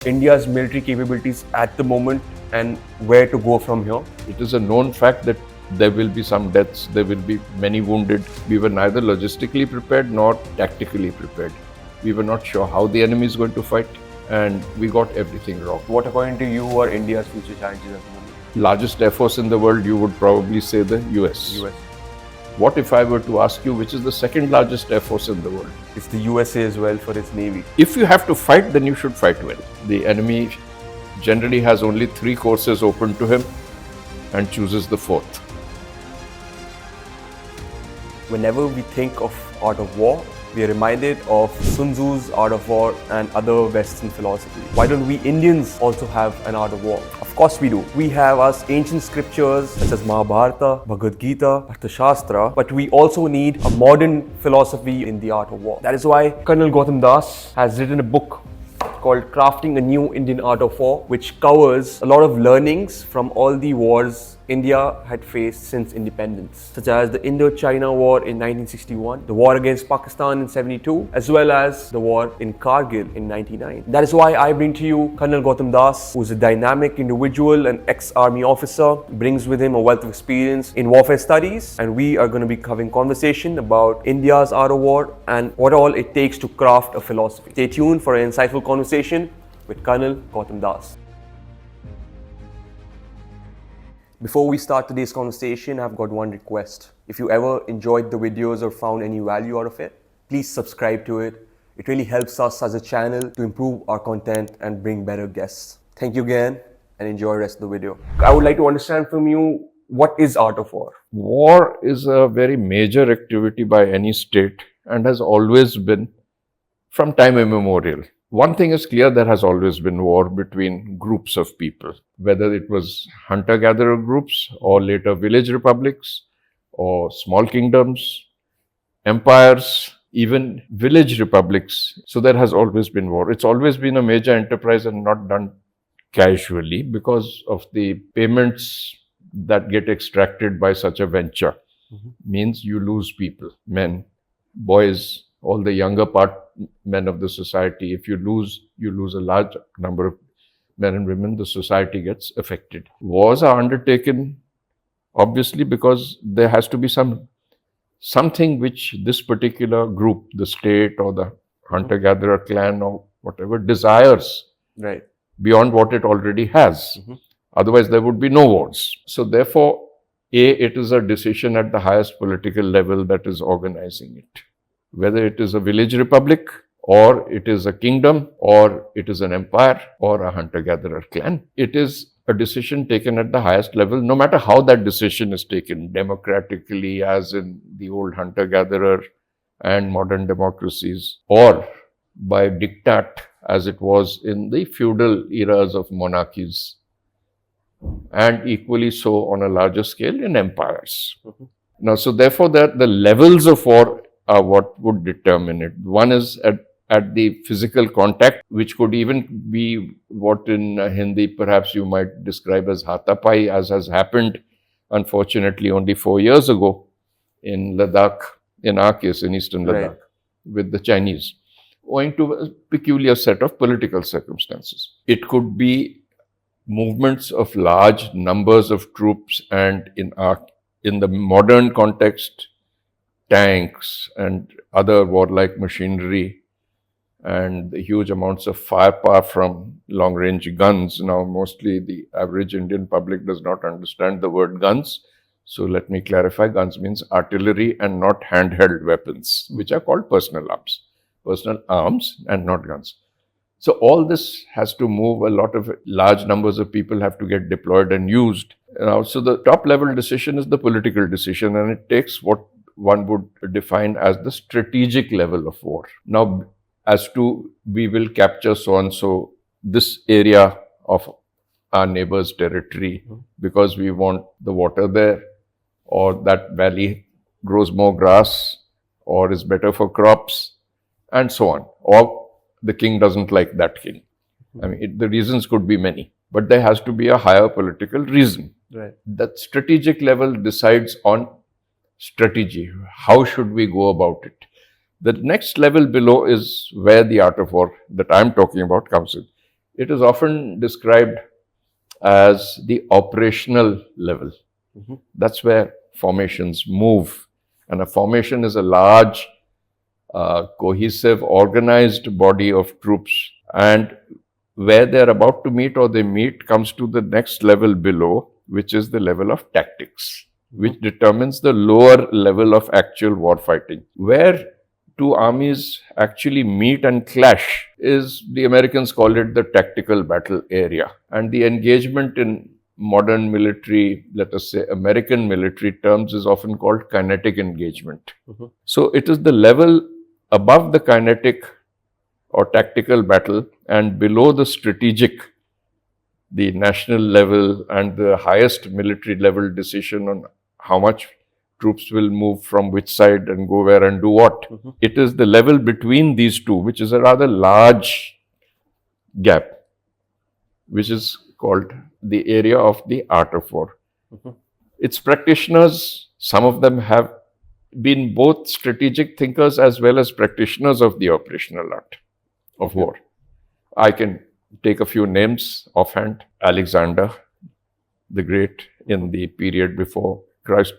India's military capabilities at the moment and where to go from here? It is a known fact that there will be some deaths, there will be many wounded. We were neither logistically prepared nor tactically prepared. We were not sure how the enemy is going to fight, and we got everything wrong. What, according to you, are India's future challenges at the moment? Largest air force in the world, you would probably say the US. US. What if I were to ask you which is the second largest air force in the world? It's the USA as well for its navy. If you have to fight, then you should fight well. The enemy generally has only 3 courses open to him and chooses the 4th. Whenever we think of art of war, we are reminded of Tsun Tzu's art of war and other Western philosophy. Why don't we Indians also have an art of war? Of course we do. We have our ancient scriptures such as Mahabharata, Bhagavad Gita, Arthashastra, but we also need a modern philosophy in the art of war. That is why Col Gautam has written a book called Crafting a New Indian Art of War, which covers a lot of learnings from all the wars India had faced since independence, such as the Indo-China War in 1961, the war against Pakistan in 72, as well as the war in Kargil in 99. That is why I bring to you Col Gautam Das, who is a dynamic individual and ex-army officer, brings with him a wealth of experience in warfare studies, and we are going to be covering conversation about India's art of war and what all it takes to craft a philosophy. Stay tuned for an insightful conversation with Col Gautam Das. Before we start today's conversation, I've got one request. If you ever enjoyed the videos or found any value out of it, please subscribe to it. It really helps us as a channel to improve our content and bring better guests. Thank you again and enjoy the rest of the video. I would like to understand from you, what is art of war? War is a very major activity by any state and has always been from time immemorial. One thing is clear, there has always been war between groups of people, whether it was hunter-gatherer groups or later village republics or small kingdoms, empires, even village republics. So there has always been war. It's always been a major enterprise and not done casually because of the payments that get extracted by such a venture. Means you lose people, men, boys, all the younger men of the society. If you lose a large number of men and women, the society gets affected. Wars are undertaken obviously because there has to be something which this particular group, the state or the hunter-gatherer clan or whatever, desires beyond what it already has. Otherwise, there would be no wars. So therefore, it is a decision at the highest political level that is organizing it. Whether it is a village republic, or it is a kingdom, or it is an empire, or a hunter-gatherer clan. It is a decision taken at the highest level, no matter how that decision is taken, democratically, as in the old hunter-gatherer and modern democracies, or by diktat, as it was in the feudal eras of monarchies, and equally so on a larger scale in empires. Now, so therefore, the levels of war are what would determine it. One is at the physical contact, which could even be what in Hindi perhaps you might describe as hatapai, as has happened unfortunately only 4 years ago in Ladakh, in our case in eastern Ladakh, with the Chinese, owing to a peculiar set of political circumstances. It could be movements of large numbers of troops, and in the modern context, tanks and other warlike machinery and the huge amounts of firepower from long-range guns. Now, mostly the average Indian public does not understand the word guns. So let me clarify, guns means artillery and not handheld weapons, which are called personal arms. Personal arms and not guns. So all this has to move. A lot of large numbers of people have to get deployed and used. Now, so the top level decision is the political decision, and it takes what one would define as the strategic level of war. Now, as to we will capture so and so this area of our neighbor's territory because we want the water there, or that valley grows more grass, or is better for crops, and so on. Or the king doesn't like that king. I mean, the reasons could be many, but there has to be a higher political reason. That strategic level decides on strategy. How should we go about it? The next level below is where the art of war that I'm talking about comes in. it is often described as the operational level. That's where formations move. And a formation is a large, cohesive, organized body of troops. And where they're about to meet or they meet comes to the next level below, which is the level of tactics, which determines the lower level of actual war fighting. Where two armies actually meet and clash is, the Americans call it the tactical battle area. And the engagement in modern military, let us say American military terms, is often called kinetic engagement. So it is the level above the kinetic or tactical battle and below the strategic, the national level and the highest military level decision on how much troops will move from which side and go where and do what. It is the level between these two, which is a rather large gap, which is called the area of the art of war. Its practitioners, some of them have been both strategic thinkers as well as practitioners of the operational art of war. I can take a few names offhand. Alexander the Great, in the period before Christ,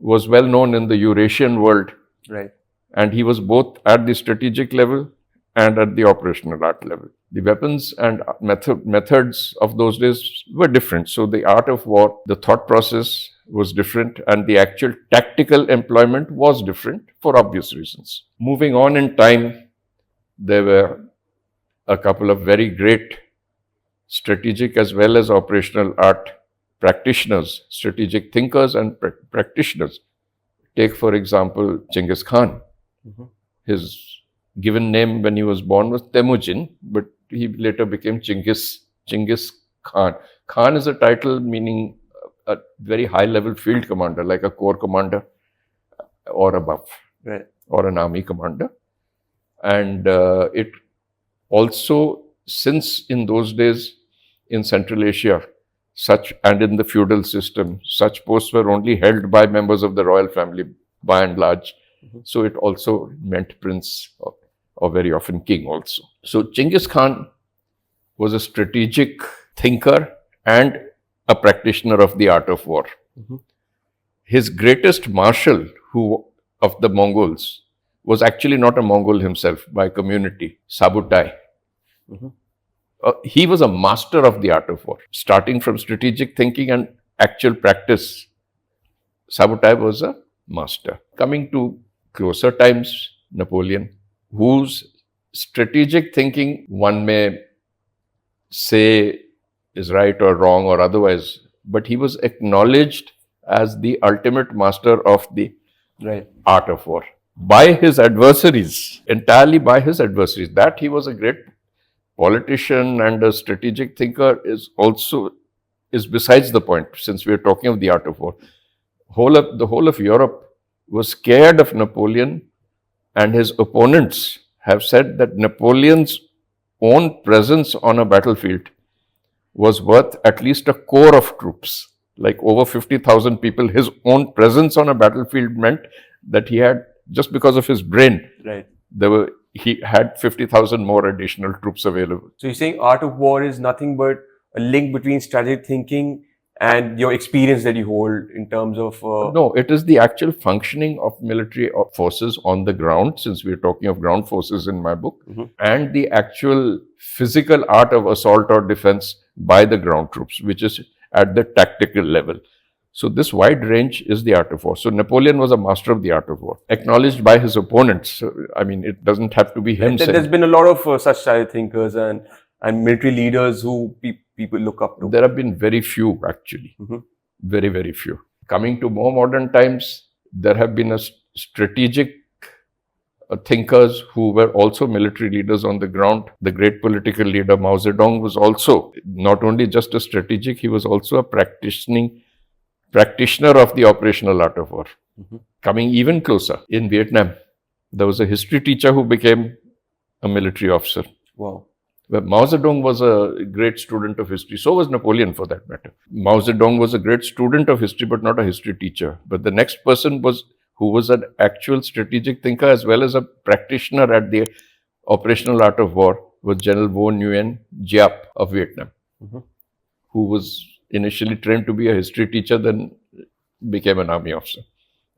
was well known in the Eurasian world. Right. And he was both at the strategic level and at the operational art level. The weapons and methods of those days were different. So the art of war, the thought process was different, and the actual tactical employment was different for obvious reasons. Moving on in time, there were a couple of very great strategic as well as operational art practitioners, strategic thinkers and practitioners. Take, for example, Genghis Khan. His given name when he was born was Temujin, but he later became Genghis Khan. Khan is a title meaning a very high-level field commander, like a corps commander or above, right, or an army commander. And it also, since in those days in Central Asia, and in the feudal system, such posts were only held by members of the royal family by and large. So it also meant prince or very often king also. So Genghis Khan was a strategic thinker and a practitioner of the art of war. His greatest marshal of the Mongols was actually not a Mongol himself by community, Sabutai. He was a master of the art of war. Starting from strategic thinking and actual practice, Sabutai was a master. Coming to closer times, Napoleon, whose strategic thinking, one may say, is right or wrong or otherwise, but he was acknowledged as the ultimate master of the art of war by his adversaries, entirely by his adversaries. That he was a great politician and a strategic thinker is besides the point, since we are talking of the art of war. The whole of Europe was scared of Napoleon, and his opponents have said that Napoleon's own presence on a battlefield was worth at least a corps of troops, like over 50,000 people. His own presence on a battlefield meant that he had, just because of his brain, he had 50,000 more additional troops available. So you're saying art of war is nothing but a link between strategic thinking and your experience that you hold in terms of... No, it is the actual functioning of military forces on the ground, since we're talking of ground forces in my book, and the actual physical art of assault or defense by the ground troops, which is at the tactical level. So this wide range is the art of war. So Napoleon was a master of the art of war, acknowledged by his opponents. I mean, it doesn't have to be him. There's been a lot of such strategic thinkers and military leaders who people look up to. There have been very few, actually. Very, very few. Coming to more modern times, there have been a strategic thinkers who were also military leaders on the ground. The great political leader Mao Zedong was also not only just a strategic, he was also a practitioner of the operational art of war. Coming even closer, in Vietnam, there was a history teacher who became a military officer. Wow. Well, Mao Zedong was a great student of history. So was Napoleon, for that matter. Mao Zedong was a great student of history, but not a history teacher. But the next person who was an actual strategic thinker as well as a practitioner at the operational art of war was General Vo Nguyen Giap of Vietnam, Mhm. who was initially trained to be a history teacher, then became an army officer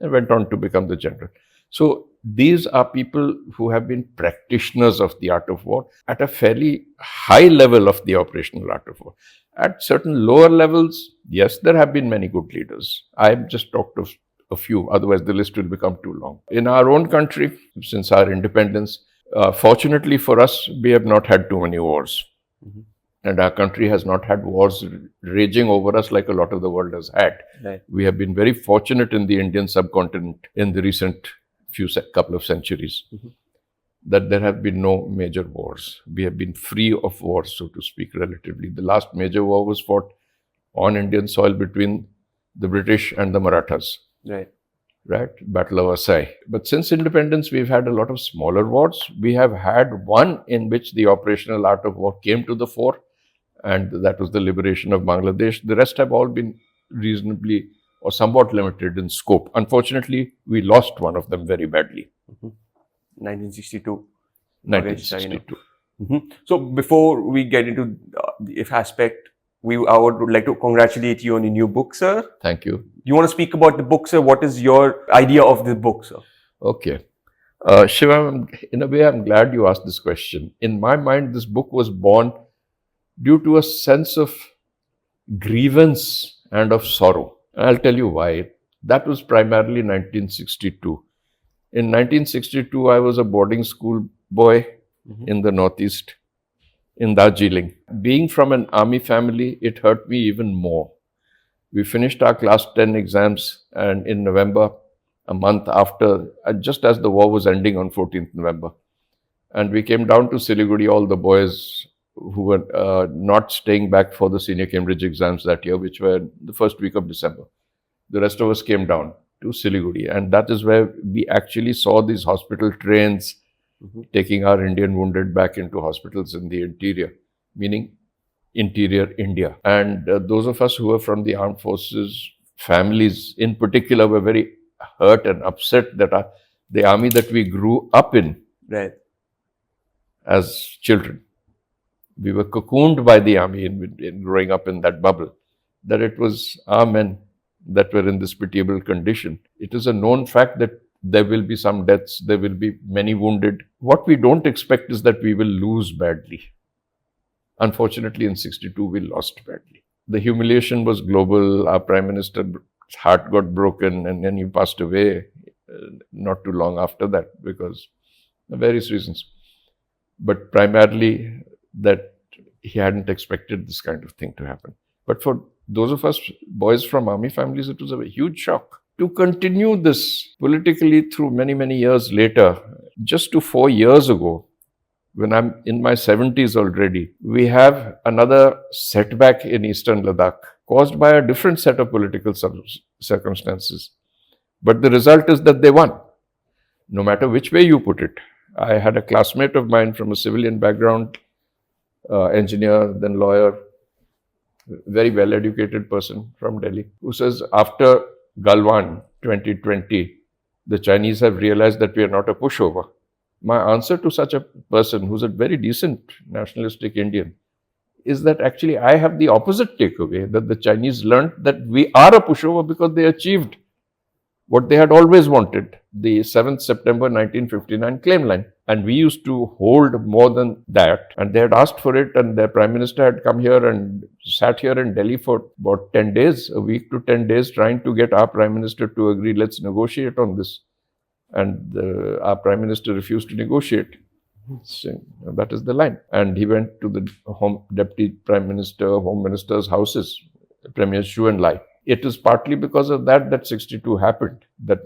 and went on to become the general. So these are people who have been practitioners of the art of war at a fairly high level of the operational art of war. At certain lower levels, yes, there have been many good leaders. I've just talked of a few, otherwise the list will become too long. In our own country, since our independence, fortunately for us, we have not had too many wars. Mhm. And our country has not had wars raging over us like a lot of the world has had. Right. We have been very fortunate in the Indian subcontinent in the recent couple of centuries Mhm. that there have been no major wars. We have been free of wars, so to speak, relatively. The last major war was fought on Indian soil between the British and the Marathas, Right. right? Battle of Asai. But since independence, we've had a lot of smaller wars. We have had one in which the operational art of war came to the fore, and that was the liberation of Bangladesh. The rest have all been reasonably or somewhat limited in scope. Unfortunately, we lost one of them very badly. 1962. against China. 1962. So before we get into the if aspect, I would like to congratulate you on your new book, sir. Thank you. You want to speak about the book, sir? What is your idea of the book, sir? Okay. Shivam, in a way, I'm glad you asked this question. In my mind, this book was born due to a sense of grievance and of sorrow. I'll tell you why. That was primarily 1962. In 1962, I was a boarding school boy in the Northeast, in Darjeeling. Being from an army family, it hurt me even more. We finished our class 10 exams, and in November, a month after, just as the war was ending on 14th November, and we came down to Siliguri, all the boys who were not staying back for the senior Cambridge exams that year, which were the first week of December. The rest of us came down to Siliguri, and that is where we actually saw these hospital trains taking our Indian wounded back into hospitals in the interior, meaning interior India. And those of us who were from the armed forces, families in particular, were very hurt and upset that the army that we grew up in Right. as children, we were cocooned by the army in growing up in that bubble, that it was our men that were in this pitiable condition. It is a known fact that there will be some deaths, there will be many wounded. What we don't expect is that we will lose badly. Unfortunately, in 62, we lost badly. The humiliation was global. Our Prime Minister's heart got broken, and then he passed away not too long after that because of various reasons. But primarily that he hadn't expected this kind of thing to happen. But for those of us boys from army families, it was a huge shock. To continue this politically through many, many years later, just to 4 years ago, when I'm in my 70s already, we have another setback in eastern Ladakh caused by a different set of political circumstances. But the result is that they won, no matter which way you put it. I had a classmate of mine from a civilian background, engineer, then lawyer, very well-educated person from Delhi, who says after Galwan 2020, the Chinese have realized that we are not a pushover. My answer to such a person who's a very decent nationalistic Indian is that actually I have the opposite takeaway, that the Chinese learned that we are a pushover because they achieved what they had always wanted, the 7th September 1959 claim line. And we used to hold more than that. And they had asked for it, and their Prime Minister had come here and sat here in Delhi for about 10 days, a week to 10 days, trying to get our Prime Minister to agree, let's negotiate on this. And our Prime Minister refused to negotiate. So that is the line. And he went to the Deputy Prime Minister, Home Minister's houses, Premier Xu and Lai. It is partly because of that 62 happened, that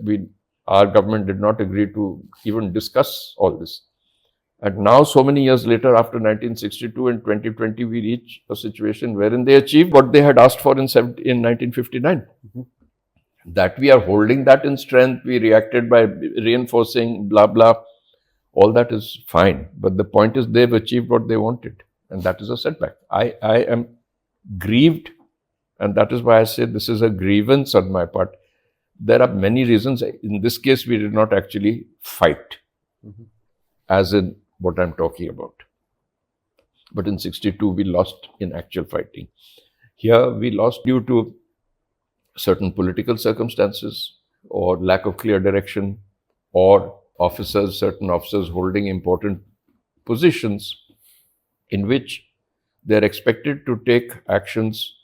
our government did not agree to even discuss all this. And now, so many years later, after 1962 and 2020, we reach a situation wherein they achieved what they had asked for in 1959. That we are holding that in strength, we reacted by reinforcing, blah, blah. All that is fine. But the point is they've achieved what they wanted. And that is a setback. I am grieved. And that is why I say this is a grievance on my part. There are many reasons. In this case, we did not actually fight, as in what I'm talking about. But in 62, we lost in actual fighting. Here, we lost due to certain political circumstances or lack of clear direction, or certain officers holding important positions in which they're expected to take actions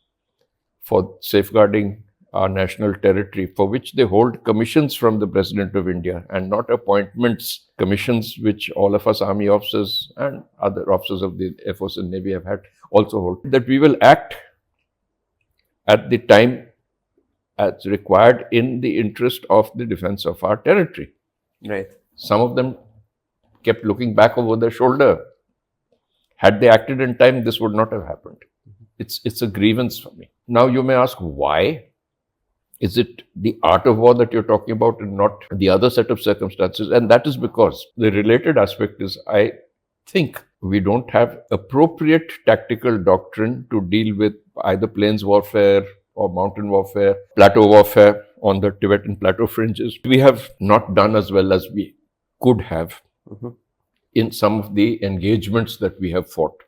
for safeguarding our national territory, for which they hold commissions from the President of India and not appointments, commissions which all of us army officers and other officers of the Air Force and Navy have had also hold. That we will act at the time as required in the interest of the defense of our territory. Right. Some of them kept looking back over their shoulder. Had they acted in time, this would not have happened. It's a grievance for me. Now you may ask, why? Is it the art of war that you're talking about and not the other set of circumstances? And that is because the related aspect is, I think we don't have appropriate tactical doctrine to deal with either plains warfare or mountain warfare, plateau warfare on the Tibetan plateau fringes. We have not done as well as we could have in some of the engagements that we have fought.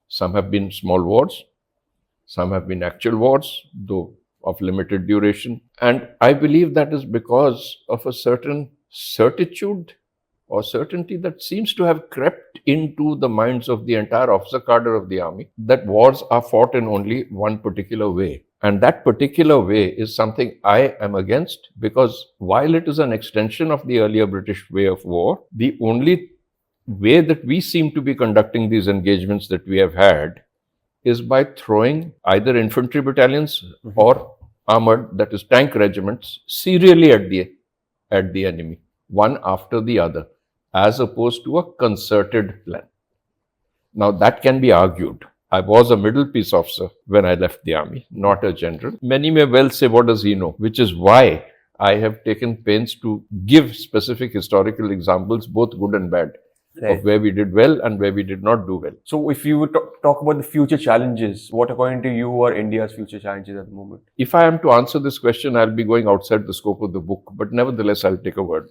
Some have been small wars, some have been actual wars, though of limited duration. And I believe that is because of a certain certitude or certainty that seems to have crept into the minds of the entire officer cadre of the army, that wars are fought in only one particular way. And that particular way is something I am against, because while it is an extension of the earlier British way of war, the only way that we seem to be conducting these engagements that we have had is by throwing either infantry battalions or armored, that is tank regiments, serially at the enemy, one after the other, as opposed to a concerted plan. Now that can be argued. I was a middle piece officer when I left the army, not a general. Many may well say, what does he know? Which is why I have taken pains to give specific historical examples, both good and bad, of where we did well and where we did not do well. So if you would talk about the future challenges, what according to you are India's future challenges at the moment? If I am to answer this question, I'll be going outside the scope of the book, but nevertheless, I'll take a word.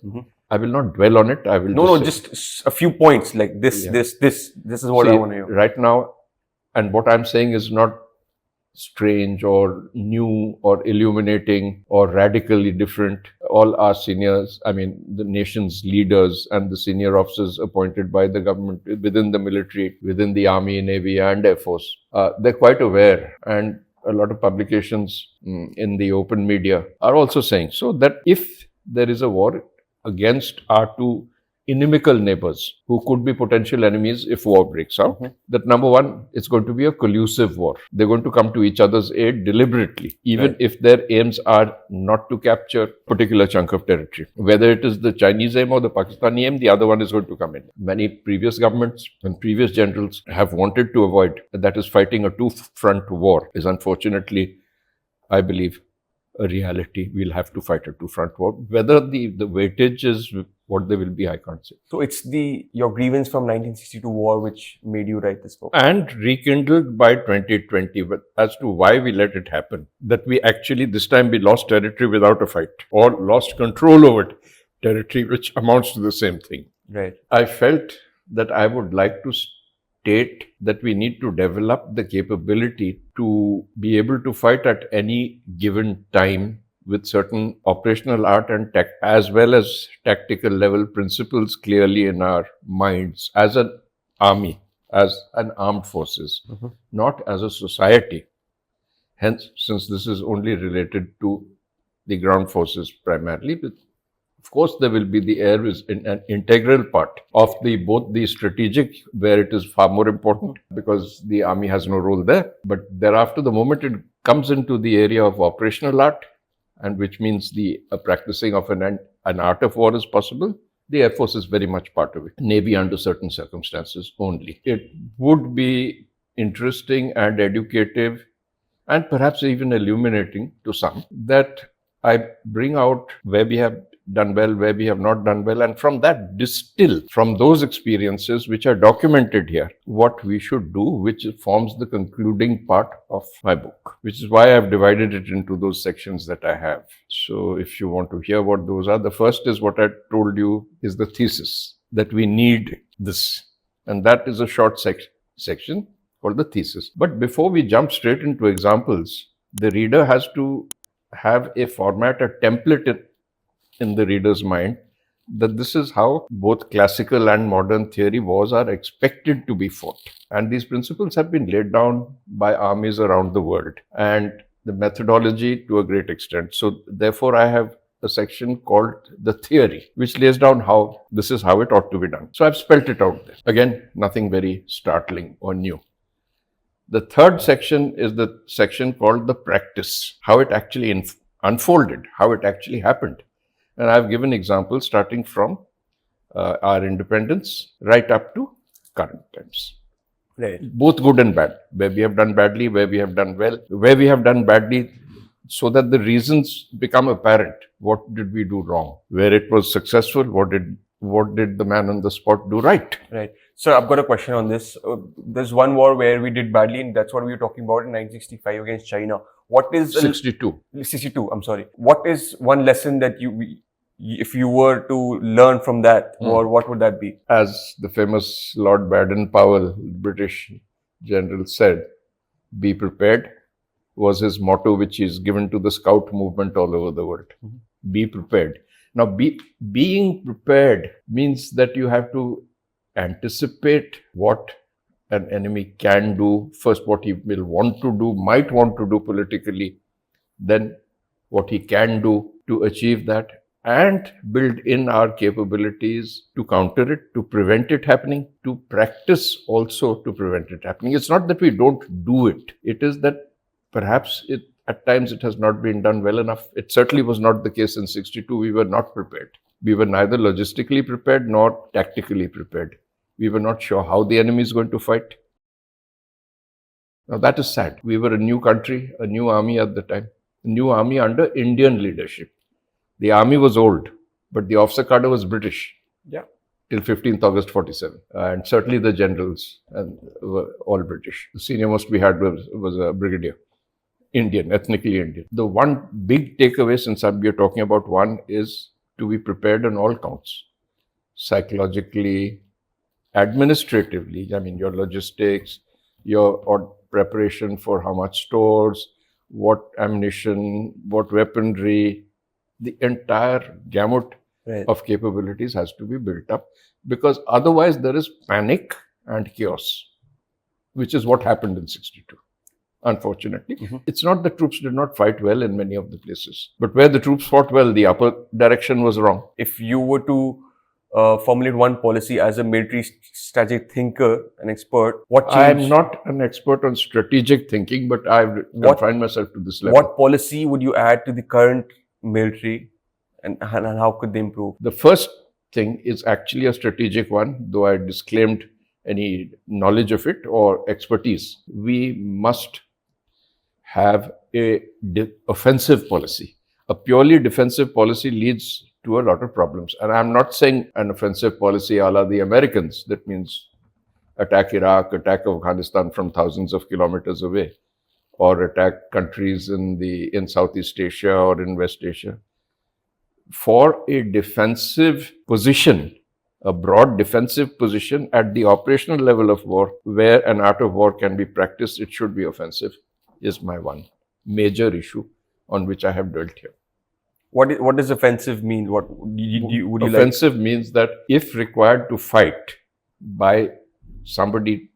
I will not dwell on it. I will just a few points like this, this is what I want to hear. Right now, and what I'm saying is not strange or new or illuminating or radically different. All our seniors, I mean, the nation's leaders and the senior officers appointed by the government within the military, within the army, navy and air force, they're quite aware, and a lot of publications in the open media are also saying so, that if there is a war against our two inimical neighbors who could be potential enemies if war breaks out, that number one, it's going to be a collusive war. They're going to come to each other's aid deliberately, even if their aims are not to capture a particular chunk of territory. Whether it is the Chinese aim or the Pakistani aim, the other one is going to come in. Many previous governments and previous generals have wanted to avoid, that is, fighting a two-front war is unfortunately, I believe, a reality. We'll have to fight a two-front war. Whether the weightage is what they will be, I can't say. So it's your grievance from 1962 war which made you write this book? And rekindled by 2020, but as to why we let it happen. That we actually, this time we lost territory without a fight, or lost control over territory, which amounts to the same thing. Right. I felt that I would like to state that we need to develop the capability to be able to fight at any given time with certain operational art and as well as tactical level principles clearly in our minds as an army, as an armed forces, not as a society. Hence, since this is only related to the ground forces primarily, but of course, there will be the air is an integral part of both the strategic, where it is far more important because the army has no role there. But thereafter, the moment it comes into the area of operational art, and which means the practicing of an art of war is possible, the Air Force is very much part of it. Navy under certain circumstances only. It would be interesting and educative and perhaps even illuminating to some that I bring out where we have done well, where we have not done well, and from that distill from those experiences which are documented here what we should do, which forms the concluding part of my book, which is why I've divided it into those sections that I have. So if you want to hear what those are, the first is what I told you is the thesis, that we need this, and that is a short section called the thesis. But before we jump straight into examples, the reader has to have a format, a template in the reader's mind that this is how both classical and modern theory wars are expected to be fought. And these principles have been laid down by armies around the world and the methodology to a great extent. So therefore, I have a section called the theory, which lays down how this is how it ought to be done. So I've spelt it out there. Again, nothing very startling or new. The third section is the section called the practice, how it actually unfolded, how it actually happened. And I've given examples starting from our independence right up to current times. Right. Both good and bad, where we have done badly, where we have done well, where we have done badly, so that the reasons become apparent. What did we do wrong? Where it was successful, what did the man on the spot do right? Right. So I've got a question on this. There's one war where we did badly, and that's what we were talking about in 1965 against China. What is 62? 62. I'm sorry. What is one lesson that if you were to learn from that, or what would that be? As the famous Lord Baden-Powell, British general, said, "Be prepared," was his motto, which is given to the scout movement all over the world. Be prepared. Now, being prepared means that you have to anticipate what an enemy can do, first what he will want to do, might want to do politically, then what he can do to achieve that, and build in our capabilities to counter it, to prevent it happening, to practice also to prevent it happening. It's not that we don't do it. It is that perhaps at times it has not been done well enough. It certainly was not the case in 62. We were not prepared. We were neither logistically prepared nor tactically prepared. We were not sure how the enemy is going to fight. Now that is sad. We were a new country, a new army at the time, a new army under Indian leadership. The army was old, but the officer cadre was British. Yeah. Till 15th August 47. And certainly the generals were all British. The senior most we had was a brigadier. Indian, ethnically Indian. The one big takeaway, since we are talking about one, is to be prepared on all counts. Psychologically, administratively, I mean, your logistics, your preparation for how much stores, what ammunition, what weaponry, the entire gamut of capabilities has to be built up, because otherwise there is panic and chaos, which is what happened in 62. Unfortunately, it's not that troops did not fight well in many of the places, but where the troops fought well, the upper direction was wrong. If you were to formulate one policy as a military strategic thinker, an expert, what change? I'm not an expert on strategic thinking, but I've confined myself to this level. What policy would you add to the current military, and how could they improve? The first thing is actually a strategic one, though I disclaimed any knowledge of it or expertise. We must have a offensive policy. A purely defensive policy leads to a lot of problems. And I'm not saying an offensive policy a la the Americans. That means attack Iraq, attack Afghanistan from thousands of kilometers away, or attack countries in Southeast Asia or in West Asia. For a defensive position, a broad defensive position at the operational level of war, where an art of war can be practiced, it should be offensive, is my one major issue on which I have dwelt here. What does offensive mean? Would you offensive means that if required to fight by somebody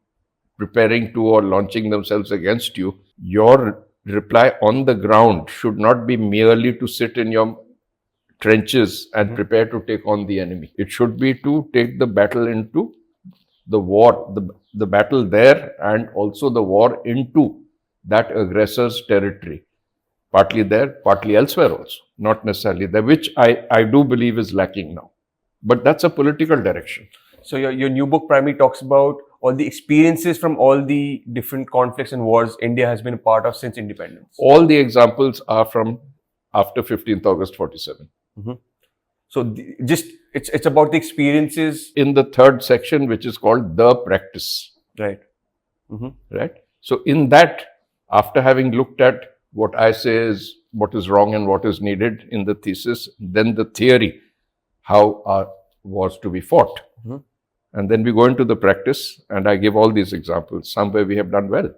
preparing to or launching themselves against you, your reply on the ground should not be merely to sit in your trenches and prepare to take on the enemy. It should be to take the battle into the war, the battle there, and also the war into that aggressor's territory. Partly there, partly elsewhere also. Not necessarily there, which I do believe is lacking now. But that's a political direction. So your new book primarily talks about all the experiences from all the different conflicts and wars India has been a part of since independence. All the examples are from after 15th August 47. So it's about the experiences. In the third section, which is called the practice. Right. Right. So in that, after having looked at what I say is what is wrong and what is needed in the thesis, then the theory, how are wars to be fought. And then we go into the practice, and I give all these examples. Somewhere we have done well,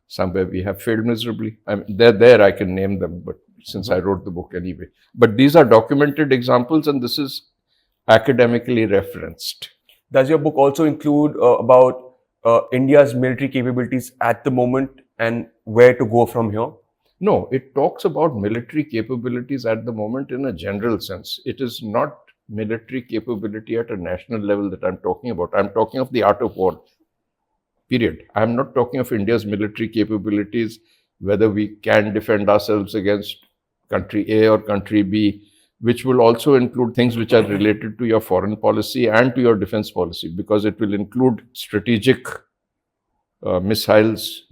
somewhere we have failed miserably. I mean, they're there, I can name them, but since I wrote the book anyway. But these are documented examples, and this is academically referenced. Does your book also include about India's military capabilities at the moment and where to go from here? No, it talks about military capabilities at the moment in a general sense. It is not military capability at a national level that I'm talking about. I'm talking of the art of war, period. I'm not talking of India's military capabilities, whether we can defend ourselves against country A or country B, which will also include things which are related to your foreign policy and to your defense policy, because it will include strategic missiles,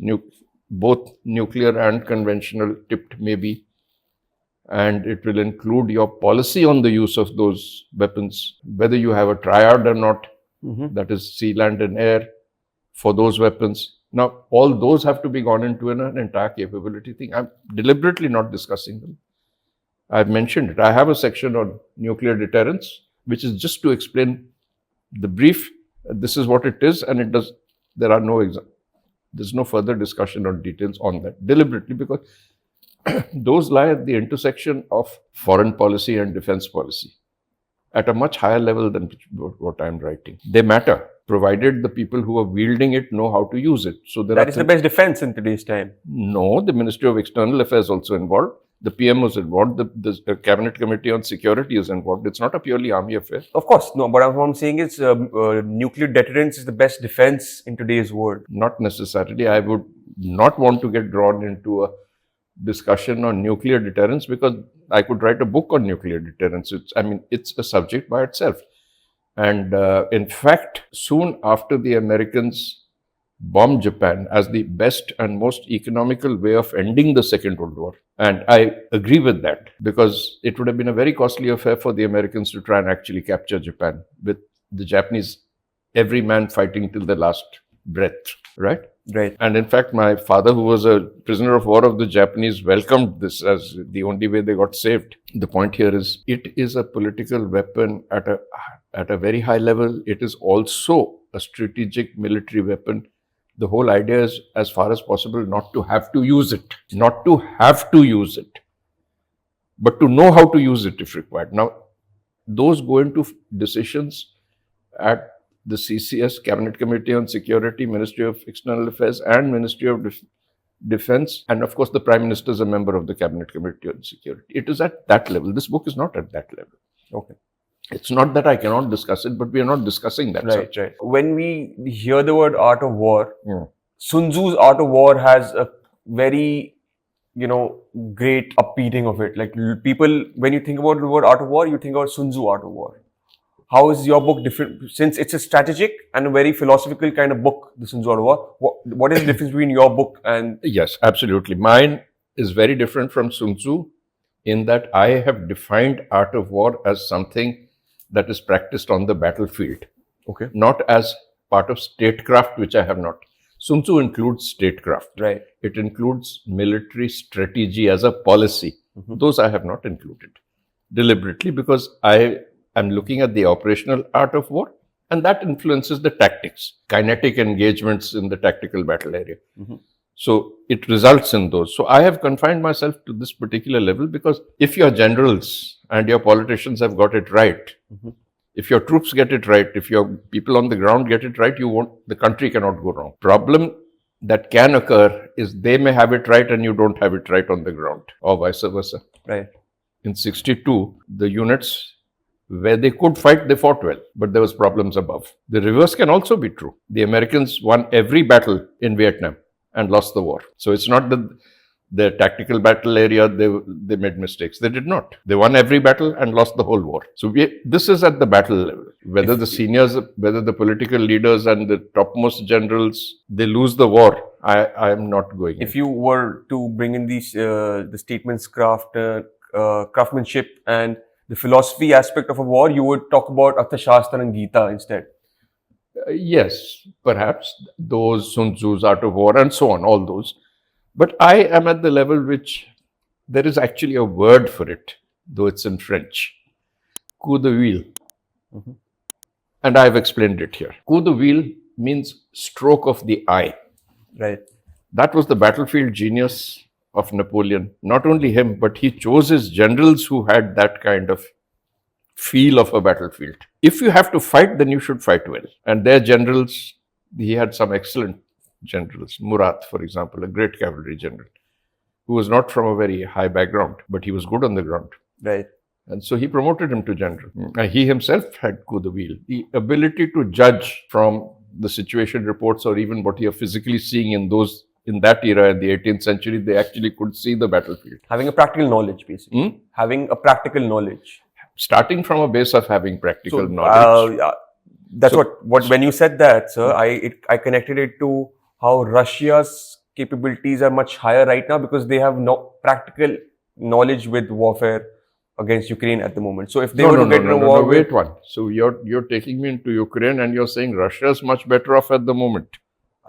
both nuclear and conventional tipped maybe, and it will include your policy on the use of those weapons, whether you have a triad or not, that is sea, land and air for those weapons. Now, all those have to be gone into an entire capability thing. I'm deliberately not discussing them. I've mentioned it. I have a section on nuclear deterrence, which is just to explain the brief. This is what it is, and it does. There's no further discussion or details on that, deliberately, because those lie at the intersection of foreign policy and defense policy at a much higher level than what I'm writing. They matter, provided the people who are wielding it know how to use it. So that is the best defense in today's time. No, the Ministry of External Affairs also involved. The PM was involved. The Cabinet Committee on Security is involved. It's not a purely army affair. Of course, no. But what I'm saying is nuclear deterrence is the best defense in today's world. Not necessarily. I would not want to get drawn into a discussion on nuclear deterrence, because I could write a book on nuclear deterrence. It's a subject by itself. And in fact, soon after the Americans bombed Japan as the best and most economical way of ending the Second World War. And I agree with that, because it would have been a very costly affair for the Americans to try and actually capture Japan, with the Japanese, every man fighting till the last breath, right? Right. And in fact, my father, who was a prisoner of war of the Japanese, welcomed this as the only way they got saved. The point here is, it is a political weapon at a very high level. It is also a strategic military weapon. The whole idea is, as far as possible, not to have to use it. Not to have to use it, but to know how to use it if required. Now, those go into decisions at the CCS, Cabinet Committee on Security, Ministry of External Affairs and Ministry of Defense. And of course, the Prime Minister is a member of the Cabinet Committee on Security. It is at that level. This book is not at that level. Okay. It's not that I cannot discuss it, but we are not discussing that. Right. When we hear the word art of war, Sun Tzu's art of war has a very, great upbeating of it. Like people, when you think about the word art of war, you think about Sun Tzu art of war. How is your book different? Since it's a strategic and a very philosophical kind of book, the Sun Tzu art of war, what is the difference between your book and... Yes, absolutely. Mine is very different from Sun Tzu in that I have defined art of war as something that is practiced on the battlefield. Okay. Not as part of statecraft, which I have not. Sun Tzu includes statecraft. Right. It includes military strategy as a policy. Those I have not included deliberately, because I am looking at the operational art of war, and that influences the tactics, kinetic engagements in the tactical battle area. So it results in those. So I have confined myself to this particular level, because if your generals and your politicians have got it right, if your troops get it right, if your people on the ground get it right, the country cannot go wrong. Problem that can occur is they may have it right and you don't have it right on the ground, or vice versa. Right. In 62, the units where they could fight, they fought well, but there was problems above. The reverse can also be true. The Americans won every battle in Vietnam and lost the war. So it's not that the tactical battle area, they made mistakes. They did not. They won every battle and lost the whole war. So this is at the battle level. Whether the seniors, whether the political leaders and the topmost generals, they lose the war, I am not going. If you were to bring in these the statements, craftsmanship and the philosophy aspect of a war, you would talk about Arthashastra and Gita instead. Yes, perhaps those Sun Tzu's art of war and so on, all those. But I am at the level which there is actually a word for it, though it's in French. Coup de wheel. And I've explained it here. Coup de wheel means stroke of the eye. Right. That was the battlefield genius of Napoleon. Not only him, but he chose his generals who had that kind of feel of a battlefield. If you have to fight, then you should fight well. And their generals, he had some excellent generals. Murat, for example, a great cavalry general, who was not from a very high background, but he was good on the ground. Right. And so he promoted him to general. He himself had coup de wheel. The ability to judge from the situation reports or even what you're physically seeing in that era, in the 18th century, they actually could see the battlefield. Having a practical knowledge, basically. Having a practical knowledge. Starting from a base of having practical knowledge. That's what when you said that, sir, I connected it to how Russia's capabilities are much higher right now because they have no practical knowledge with warfare against Ukraine at the moment. So if they were to get in a war, wait one. So you're taking me into Ukraine and you're saying Russia is much better off at the moment.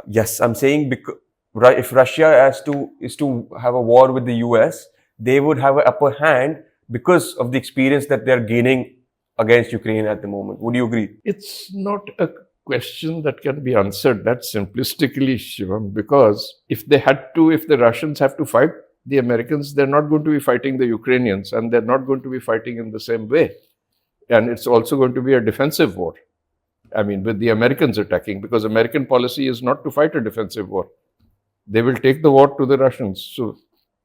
Yes, I'm saying because if Russia is to have a war with the US, they would have an upper hand because of the experience that they're gaining against Ukraine at the moment. Would you agree? It's not a question that can be answered that simplistically, Shivam, because if the Russians have to fight the Americans, they're not going to be fighting the Ukrainians, and they're not going to be fighting in the same way. And it's also going to be a defensive war. I mean, with the Americans attacking, because American policy is not to fight a defensive war. They will take the war to the Russians. So,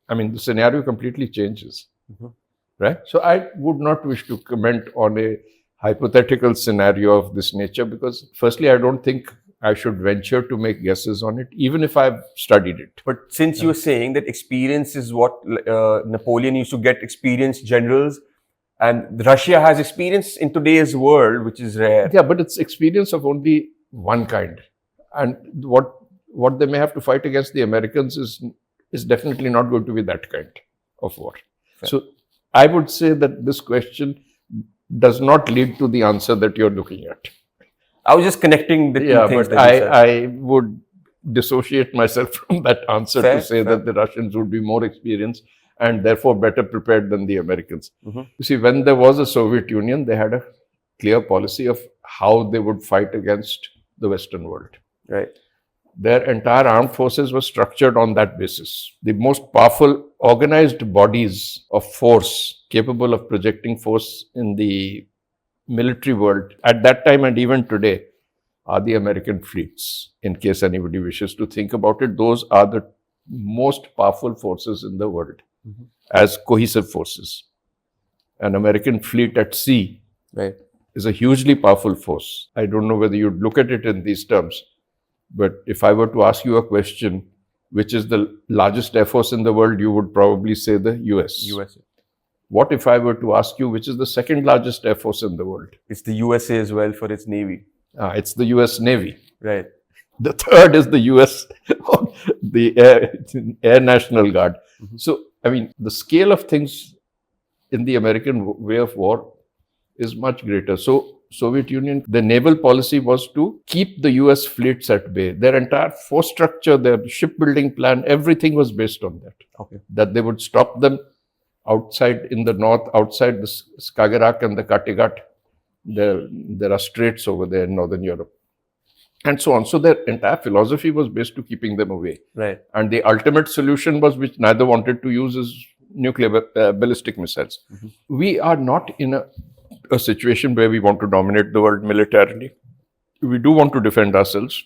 I mean, the scenario completely changes. Right? So I would not wish to comment on a hypothetical scenario of this nature because firstly, I don't think I should venture to make guesses on it, even if I've studied it. But since you're saying that experience is what Napoleon used to get experienced generals, and Russia has experience in today's world, which is rare. Yeah, but it's experience of only one kind. And what they may have to fight against the Americans is definitely not going to be that kind of war. Fair. So I would say that this question does not lead to the answer that you're looking at. I was just connecting the two things. But I would dissociate myself from that answer to say that the Russians would be more experienced and therefore better prepared than the Americans. You see, when there was a Soviet Union, they had a clear policy of how they would fight against the Western world. Right. Their entire armed forces were structured on that basis. The most powerful organized bodies of force capable of projecting force in the military world at that time and even today are the American fleets. In case anybody wishes to think about it, those are the most powerful forces in the world as cohesive forces. An American fleet at sea is a hugely powerful force. I don't know whether you'd look at it in these terms, but if I were to ask you a question, which is the largest air force in the world, you would probably say the US. USA. What if I were to ask you which is the second largest air force in the world? It's the USA as well for its Navy. It's the US Navy. Right. The third is the US, the Air National Guard. So, I mean, the scale of things in the American way of war is much greater. So, Soviet Union, the naval policy was to keep the US fleets at bay. Their entire force structure, their shipbuilding plan, everything was based on that. Okay. That they would stop them outside in the north, outside the Skagerrak and the Kattegat. There are straits over there in Northern Europe. And so on. So their entire philosophy was based to keeping them away. Right. And the ultimate solution was, which neither wanted to use, is nuclear ballistic missiles. We are not in a situation where we want to dominate the world militarily. We do want to defend ourselves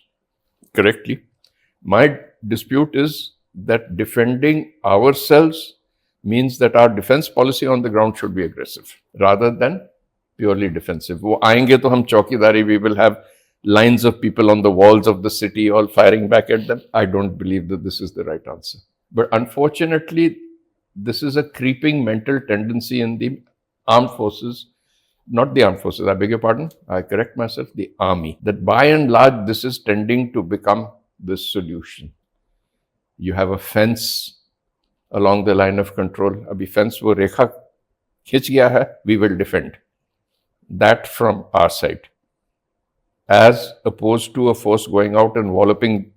correctly. My dispute is that defending ourselves means that our defense policy on the ground should be aggressive rather than purely defensive. वो आएंगे तो हम चौकीदारी, we will have lines of people on the walls of the city all firing back at them. I don't believe that this is the right answer. But unfortunately, this is a creeping mental tendency in the armed forces, not the armed forces, I beg your pardon, I correct myself, the army. That by and large, this is tending to become the solution. You have a fence along the line of control. Abhi fence wo rekha khich gaya hai, we will defend. That from our side. As opposed to a force going out and walloping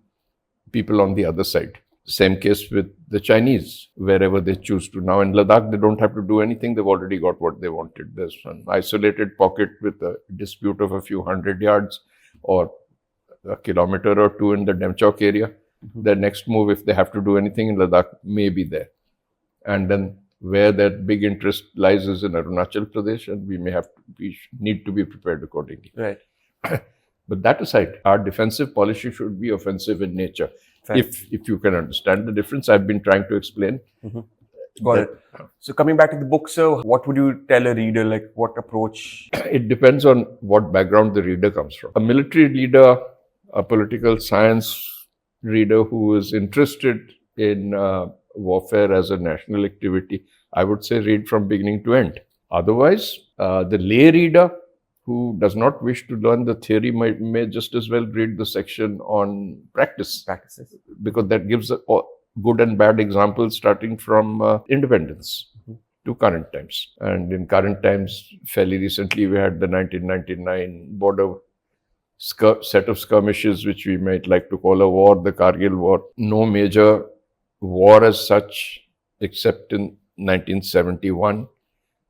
people on the other side. Same case with the Chinese, wherever they choose to. Now in Ladakh, they don't have to do anything. They've already got what they wanted. There's an isolated pocket with a dispute of a few hundred yards or a kilometer or two in the Demchok area. Their next move, if they have to do anything in Ladakh, may be there. And then where that big interest lies is in Arunachal Pradesh, and we need to be prepared accordingly. Right. But that aside, our defensive policy should be offensive in nature. Right. If you can understand the difference, I've been trying to explain. Got it. So coming back to the book, sir, what would you tell a reader? Like what approach? It depends on what background the reader comes from. A military leader, a political science reader who is interested in warfare as a national activity, I would say read from beginning to end. Otherwise, the lay reader who does not wish to learn the theory may just as well read the section on practices, because that gives a good and bad examples starting from independence to current times. And in current times, fairly recently, we had the 1999 border set of skirmishes, which we might like to call a war, the Kargil War. No major war as such, except in 1971,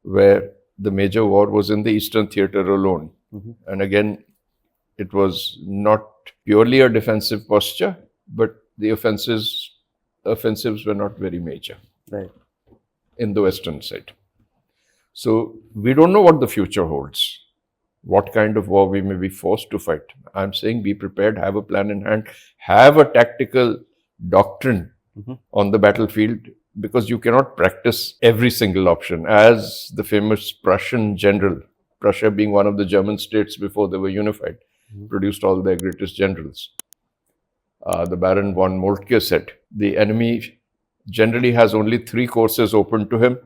where the major war was in the Eastern Theatre alone. And again, it was not purely a defensive posture, but the offensives were not very major in the Western side. So we don't know what the future holds, what kind of war we may be forced to fight. I'm saying be prepared, have a plan in hand, have a tactical doctrine on the battlefield, because you cannot practice every single option. As the famous Prussian general, Prussia being one of the German states before they were unified, produced all their greatest generals. The Baron von Moltke said, the enemy generally has only 3 courses open to him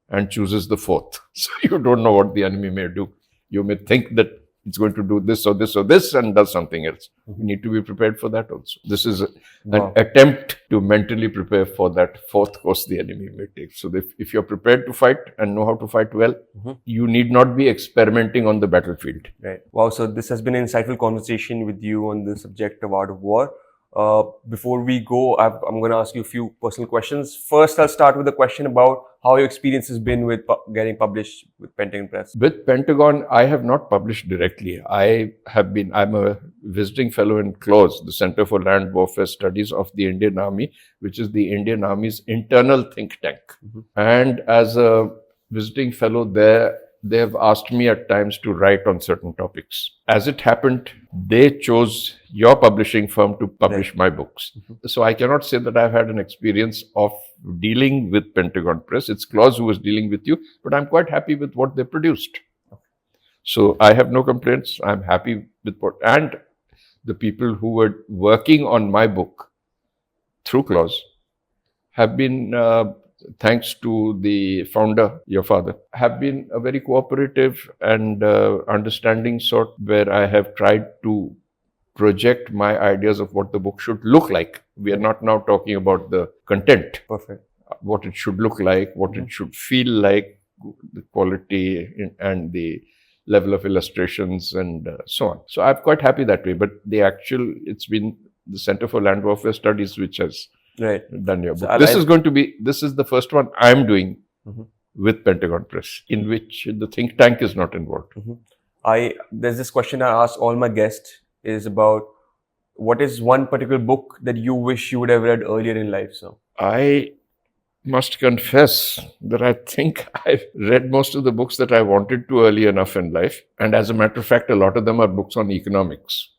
and chooses the 4th. So you don't know what the enemy may do. You may think that it's going to do this or this or this and does something else. You need to be prepared for that also. This is an attempt to mentally prepare for that 4th course the enemy may take. So if you're prepared to fight and know how to fight well, you need not be experimenting on the battlefield. Right. Wow. So this has been an insightful conversation with you on the subject of art of war. Before we go, I'm going to ask you a few personal questions. First, I'll start with a question about how your experience has been with getting published with Pentagon Press. With Pentagon, I have not published directly. I'm a visiting fellow in CLAWS, the Center for Land Warfare Studies of the Indian Army, which is the Indian Army's internal think tank. And as a visiting fellow there, they have asked me at times to write on certain topics. As it happened, they chose your publishing firm to publish my books. So I cannot say that I've had an experience of dealing with Pentagon Press. It's CLAWS who was dealing with you, but I'm quite happy with what they produced. So I have no complaints. I'm happy with what, and the people who were working on my book through CLAWS have been, thanks to the founder, your father, have been a very cooperative and understanding sort, where I have tried to project my ideas of what the book should look like. We are not now talking about the content. Perfect. What it should look like, what it should feel like, the quality and the level of illustrations and so on. So I'm quite happy that way. But it's been the Center for Land Warfare Studies which has done your book. This is the first one I'm doing with Pentagon Press, in which the think tank is not involved. There's this question I ask all my guests is about what is one particular book that you wish you would have read earlier in life, sir? I must confess that I think I've read most of the books that I wanted to early enough in life. And as a matter of fact, a lot of them are books on economics,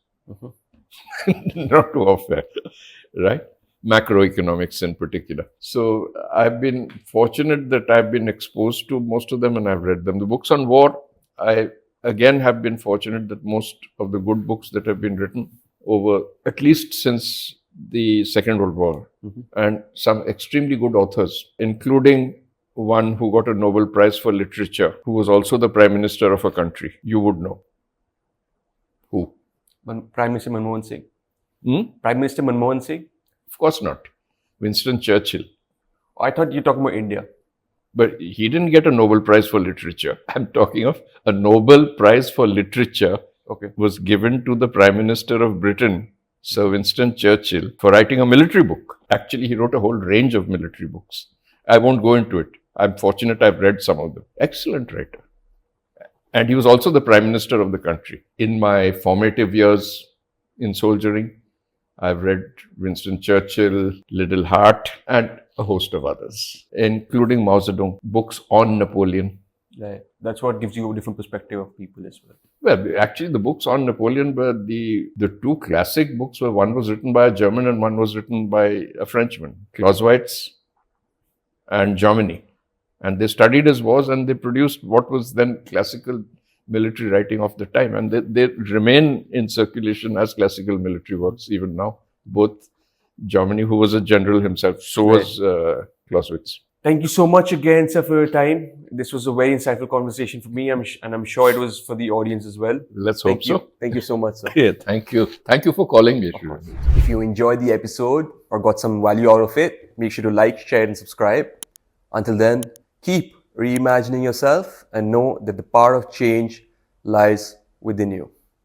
not warfare, right? Macroeconomics in particular. So I've been fortunate that I've been exposed to most of them and I've read them. The books on war, I again have been fortunate that most of the good books that have been written over, at least since the Second World War, and some extremely good authors, including one who got a Nobel Prize for Literature, who was also the Prime Minister of a country. You would know. Who? Prime Minister Manmohan Singh. Prime Minister Manmohan Singh? Of course not. Winston Churchill. I thought you were talking about India. But he didn't get a Nobel Prize for Literature. I'm talking of a Nobel Prize for Literature was given to the Prime Minister of Britain Sir Winston Churchill for writing a military book. Actually, he wrote a whole range of military books. I won't go into it. I'm fortunate I've read some of them. Excellent writer. And he was also the Prime Minister of the country. In my formative years in soldiering, I've read Winston Churchill, Liddell Hart, and a host of others, including Mao Zedong, books on Napoleon. Right. That's what gives you a different perspective of people as well. Well, actually, the books on Napoleon were the two classic books. Were one was written by a German and one was written by a Frenchman, Clausewitz and Jomini. And they studied his wars and they produced what was then classical military writing of the time. And they remain in circulation as classical military works even now. Both Jomini, who was a general himself, so was Clausewitz. Thank you so much again, sir, for your time. This was a very insightful conversation for me, and I'm sure it was for the audience as well. Let's hope so. Thank you so much, sir. Yeah, thank you. Thank you for calling me, Shivam. If you enjoyed the episode or got some value out of it, make sure to like, share, and subscribe. Until then, keep reimagining yourself and know that the power of change lies within you.